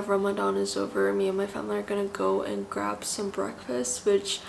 that Ramadan is over, me and my family are gonna go and grab some breakfast, which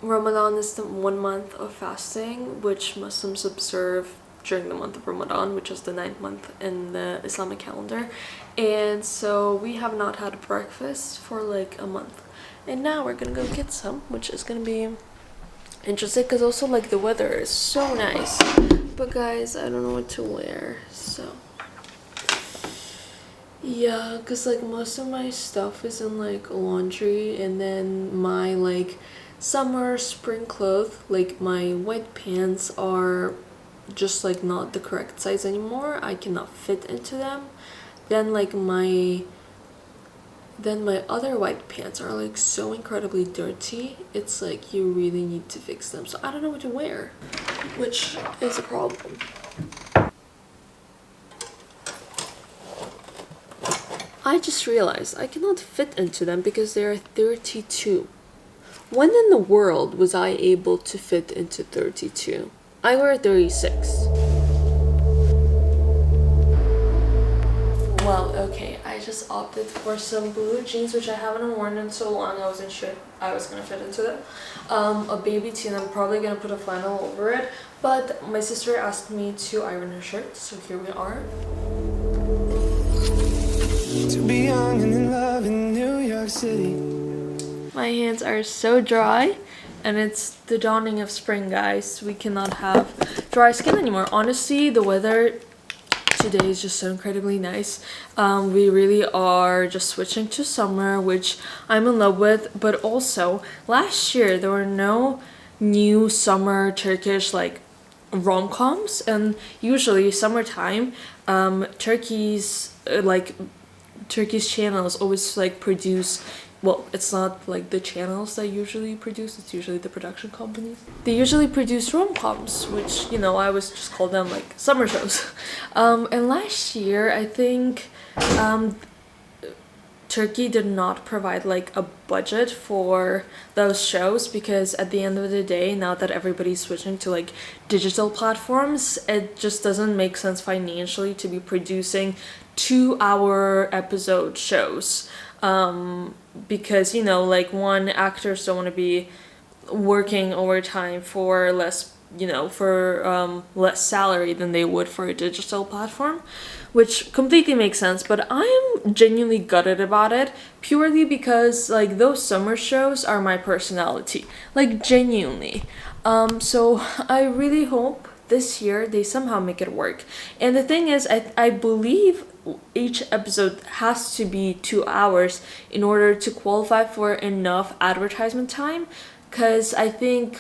Ramadan is the 1 month of fasting which Muslims observe during the month of Ramadan, which is the 9th month in the Islamic calendar. And so we have not had breakfast for like a month, and now we're gonna go get some, which is gonna be interesting because also like the weather is so nice. But guys, I don't know what to wear, so yeah, because like most of my stuff is in like laundry, and then my like summer spring clothes, like my white pants are just like not the correct size anymore. I cannot fit into them. Then like my other white pants are like so incredibly dirty, it's like you really need to fix them. So I don't know what to wear, which is a problem. I just realized I cannot fit into them because they are 32. When in the world was I able to fit into 32? I wear 36. Well, okay, I just opted for some blue jeans, which I haven't worn in so long. I wasn't sure I was gonna fit into them. A baby tee, and I'm probably gonna put a flannel over it. But my sister asked me to iron her shirt, so here we are. To be young and in love in New York City. My hands are so dry, and it's the dawning of spring, guys. We cannot have dry skin anymore. Honestly, the weather today is just so incredibly nice. We really are just switching to summer, which I'm in love with. But also, last year there were no new summer Turkish like rom-coms, and usually summertime Turkish channels always like produce, well, it's not like the channels that usually produce, it's usually the production companies. They usually produce rom-coms, which, you know, I always just call them like summer shows. And last year, I think Turkey did not provide like a budget for those shows, because at the end of the day, now that everybody's switching to like digital platforms, it just doesn't make sense financially to be producing 2-hour episode shows. Because, you know, like, one, actors don't want to be working overtime for less, you know, for less salary than they would for a digital platform, which completely makes sense. But I'm genuinely gutted about it, purely because like those summer shows are my personality, like genuinely. So I really hope this year they somehow make it work. And the thing is, I believe each episode has to be 2 hours in order to qualify for enough advertisement time, because I think,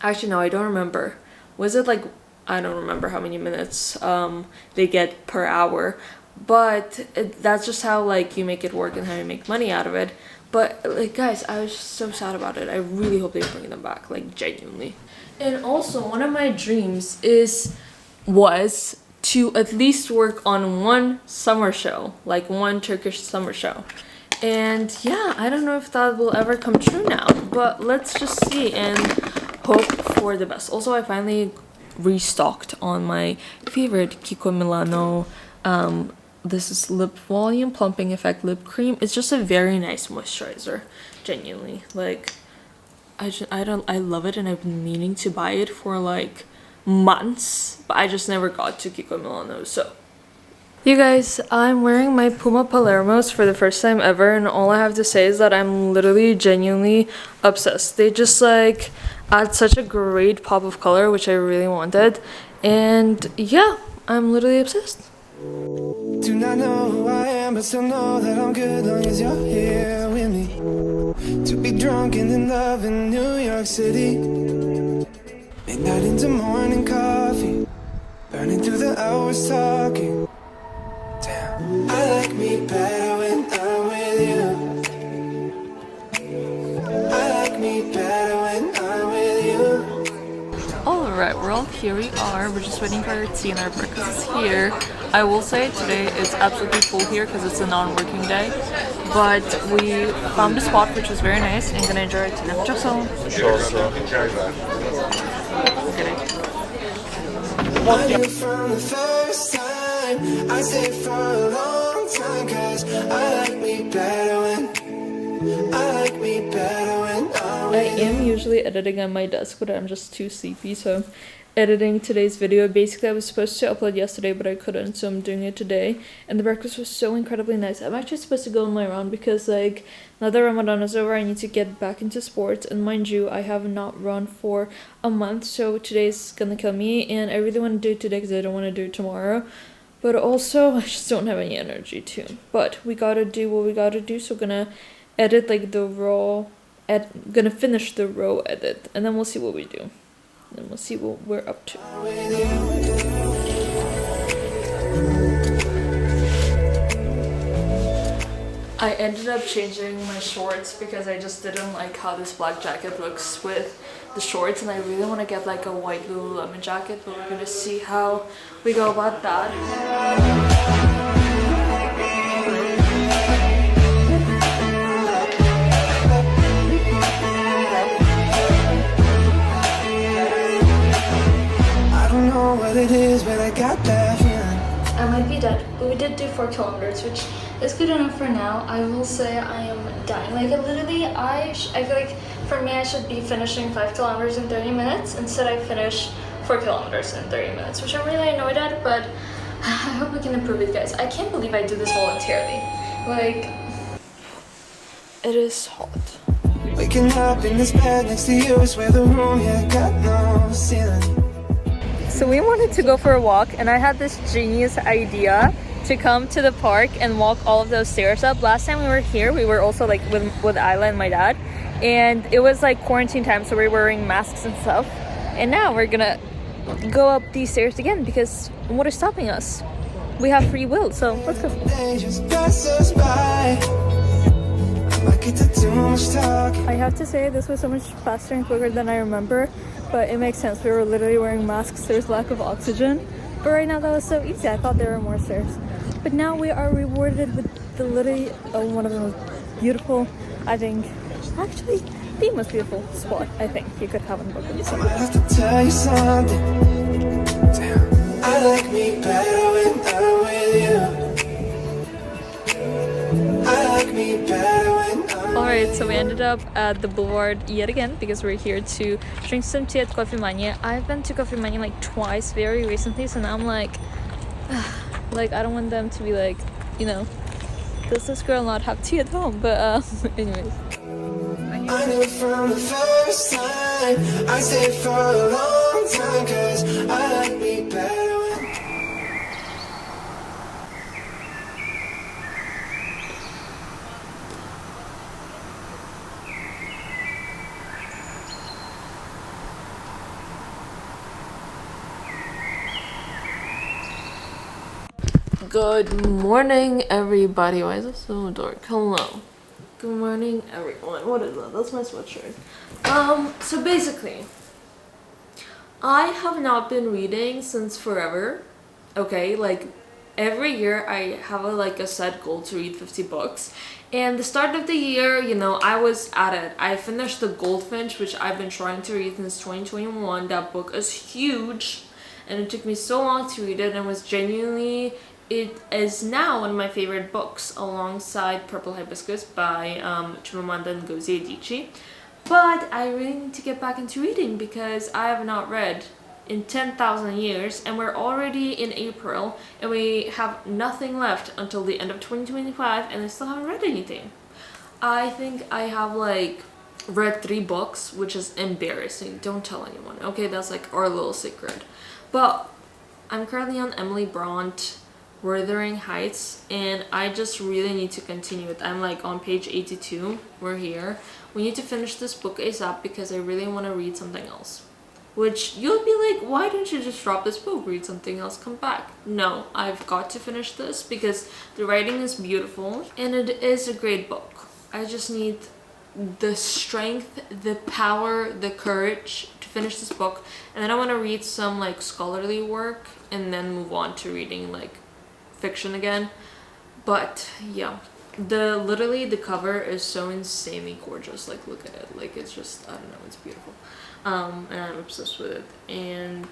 actually no, I don't remember, was it like, I don't remember how many minutes they get per hour, but that's just how like you make it work and how you make money out of it. But like, guys, I was just so sad about it. I really hope they bring them back, like genuinely. And also, one of my dreams was to at least work on one summer show, like one Turkish summer show. And yeah, I don't know if that will ever come true now, but let's just see and hope for the best. Also, I finally restocked on my favorite Kiko Milano. This is Lip Volume Plumping Effect Lip Cream. It's just a very nice moisturizer, genuinely. Like, I love it, and I've been meaning to buy it for like months, but I just never got to Kiko Milano. So you guys, I'm wearing my Puma Palermos for the first time ever, and all I have to say is that I'm literally genuinely obsessed. They just like add such a great pop of color, which I really wanted, and yeah, I'm literally obsessed. Do not know who I am, but still know that I'm good long as you're here with me. To be drunk and in love in New York City. Midnight into morning coffee, burning through the hours talking. Damn, I like me better when I'm with you. I like me better when I'm with you. Alright, well, here we are. We're just waiting for our tea, and our breakfast is here. I will say today it's absolutely full here because it's a non-working day. But we found a spot which was very nice and gonna enjoy it today. I knew from the first time, I stayed for a long time, 'cause I like me better when I am usually editing on my desk, but I'm just too sleepy, so I'm editing today's video. Basically, I was supposed to upload yesterday, but I couldn't, so I'm doing it today. And the breakfast was so incredibly nice. I'm actually supposed to go on my run because, like, now that Ramadan is over, I need to get back into sports. And mind you, I have not run for a month, so today's gonna kill me. And I really want to do it today because I don't want to do it tomorrow. But also, I just don't have any energy to. But we gotta do what we gotta do, so gonna edit, like, the raw... gonna finish the row edit, and then we'll see what we do. And we'll see what we're up to. I ended up changing my shorts because I just didn't like how this black jacket looks with the shorts, and I really want to get like a white Lululemon jacket, but we're gonna see how we go about that. What it is, but I got that feeling. I might be dead, but we did do 4 kilometers, which is good enough for now. I will say I am dying. Like, literally, I feel like for me, I should be finishing 5 kilometers in 30 minutes. Instead, I finish 4 kilometers in 30 minutes, which I'm really annoyed at, but I hope we can improve it, guys. I can't believe I do this voluntarily. Like, it is hot. Waking up in this bed next to you is where the room, yeah, got no ceiling. So we wanted to go for a walk, and I had this genius idea to come to the park and walk all of those stairs up. Last time we were here, we were also like with Isla and my dad, and it was like quarantine time, so we were wearing masks and stuff. And now we're gonna go up these stairs again because what is stopping us? We have free will, so let's go. They just pass us by. I get to too much talking. I have to say this was so much faster and quicker than I remember, but it makes sense. We were literally wearing masks. There's lack of oxygen, but right now that was so easy. I thought there were more stairs, but now we are rewarded with the literally one of the most beautiful, I think, actually the most beautiful spot I think you could have in Brooklyn. I might have to tell you something. Damn. I like me better when I'm with you. I like me better when I'm Alright, so we ended up at the boulevard yet again because we're here to drink some tea at Coffee Mania. I've been to Coffee Mania like twice very recently, so now I'm like I don't want them to be like, you know, does this girl not have tea at home? But anyways. I knew from the first time I stayed for a long time, 'cause I like me better when... Good morning, everybody. Why is it so dark? Hello. Good morning, everyone. What is that? That's my sweatshirt. So basically, I have not been reading since forever. Okay, like every year I have a set goal to read 50 books. And the start of the year, you know, I was at it. I finished The Goldfinch, which I've been trying to read since 2021. That book is huge, and it took me so long to read it, and was genuinely... It is now one of my favorite books, alongside Purple Hibiscus by Chimamanda Ngozi Adichie. But I really need to get back into reading because I have not read in 10,000 years, and we're already in April, and we have nothing left until the end of 2025, and I still haven't read anything. I think I have like read 3 books, which is embarrassing. Don't tell anyone. Okay, that's like our little secret. But I'm currently on Emily Bront, Wuthering Heights, and I just really need to continue it. I'm like on page 82. We're here. We need to finish this book ASAP because I really want to read something else. Which you'll be like, why don't you just drop this book, read something else, come back? No, I've got to finish this because the writing is beautiful and it is a great book. I just need the strength, the power, the courage to finish this book, and then I want to read some like scholarly work and then move on to reading like fiction again. But yeah, literally the cover is so insanely gorgeous. Like, look at it. Like, it's just, I don't know, it's beautiful. And I'm obsessed with it. And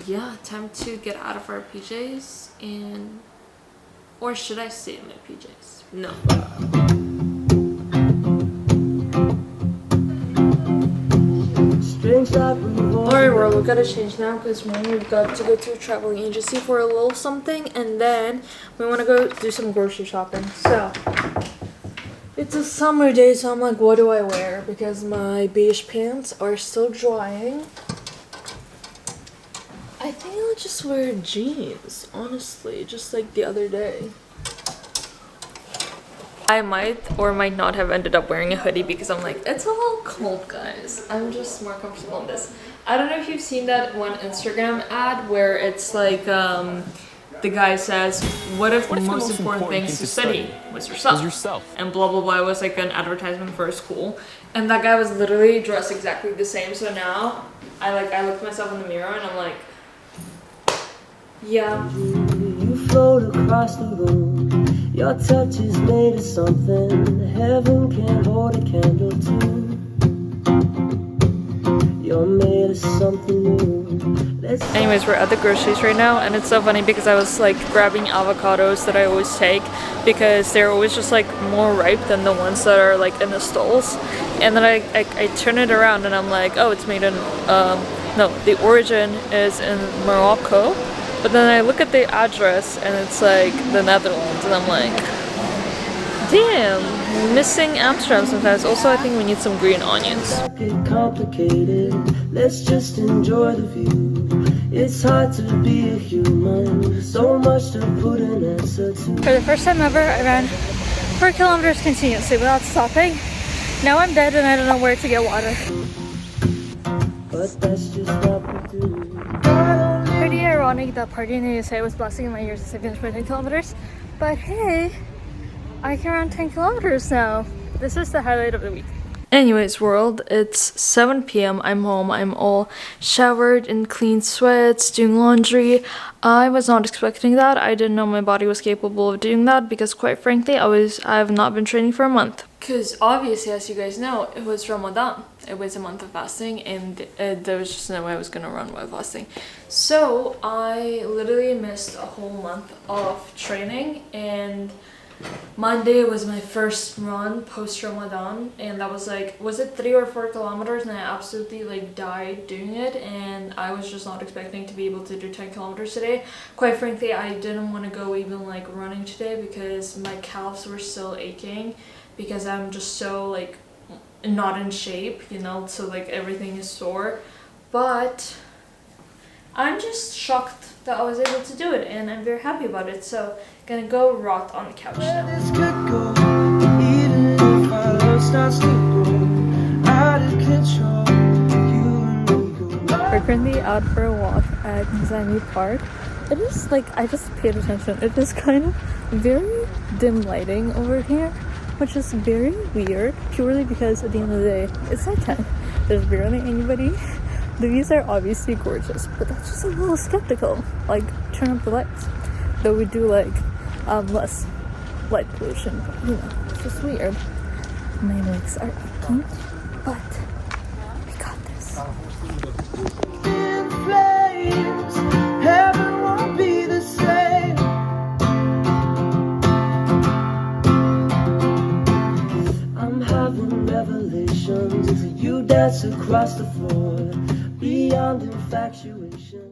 yeah, time to get out of our PJs and Or should I stay in my PJs? No. Alright, world, we gotta change now because we've got to go to a traveling agency for a little something, and then we want to go do some grocery shopping. So it's a summer day, so I'm like, what do I wear? Because my beige pants are still drying. I think I'll just wear jeans, honestly, just like the other day. I might or might not have ended up wearing a hoodie because I'm like, it's a little cold, guys. I'm just more comfortable in this. I don't know if you've seen that one Instagram ad where it's like, the guy says, what if the most important things to study was yourself? And blah blah blah. It was like an advertisement for a school, and that guy was literally dressed exactly the same. So now I look at myself in the mirror and I'm like, yeah. You float across the room. Your touch is made of something heaven can't hold a candle to. You're made of something new. Anyways, we're at the groceries right now, and it's so funny because I was like grabbing avocados that I always take because they're always just like more ripe than the ones that are like in the stalls. And then I turn it around and I'm like, oh, it's made in no, the origin is in Morocco. But then I look at the address and it's like the Netherlands, and I'm like, damn, missing Amsterdam sometimes. Also, I think we need some green onions. Complicated. Let's just enjoy the view. It's hard to be a human. So much to put an answer to. For the first time ever, I ran 4 kilometers continuously without stopping. Now I'm dead and I don't know where to get water. But that's just what we do. Pretty ironic that party in the USA was blasting in my ears as I finished my 10 kilometers. But hey, I can run 10 kilometers now. This is the highlight of the week. Anyways, world, it's 7 p.m. I'm home. I'm all showered in clean sweats, doing laundry. I was not expecting that. I didn't know my body was capable of doing that because, quite frankly, I have not been training for a month. Because obviously, as you guys know, it was Ramadan. It was a month of fasting, and there was just no way I was gonna run while fasting. So I literally missed a whole month of training, and Monday was my first run post Ramadan, and that was like, was it 3 or 4 kilometers, and I absolutely like died doing it, and I was just not expecting to be able to do 10 kilometers today. Quite frankly, I didn't want to go even like running today because my calves were still aching because I'm just so like not in shape, you know, so like everything is sore. But I'm just shocked that I was able to do it, and I'm very happy about it. So gonna go rot on the couch now. We're currently out for a walk at Zami Park. It is like, I just paid attention. It is kind of very dim lighting over here, which is very weird, purely because at the end of the day, it's nighttime. There's barely anybody. The views are obviously gorgeous, but that's just a little skeptical. Like, turn up the lights. Though we do like less light pollution, but you know, it's just weird. My legs are aching, but we got this. In flames, heaven won't be the same. I'm having revelations. You dance across the floor beyond infatuation.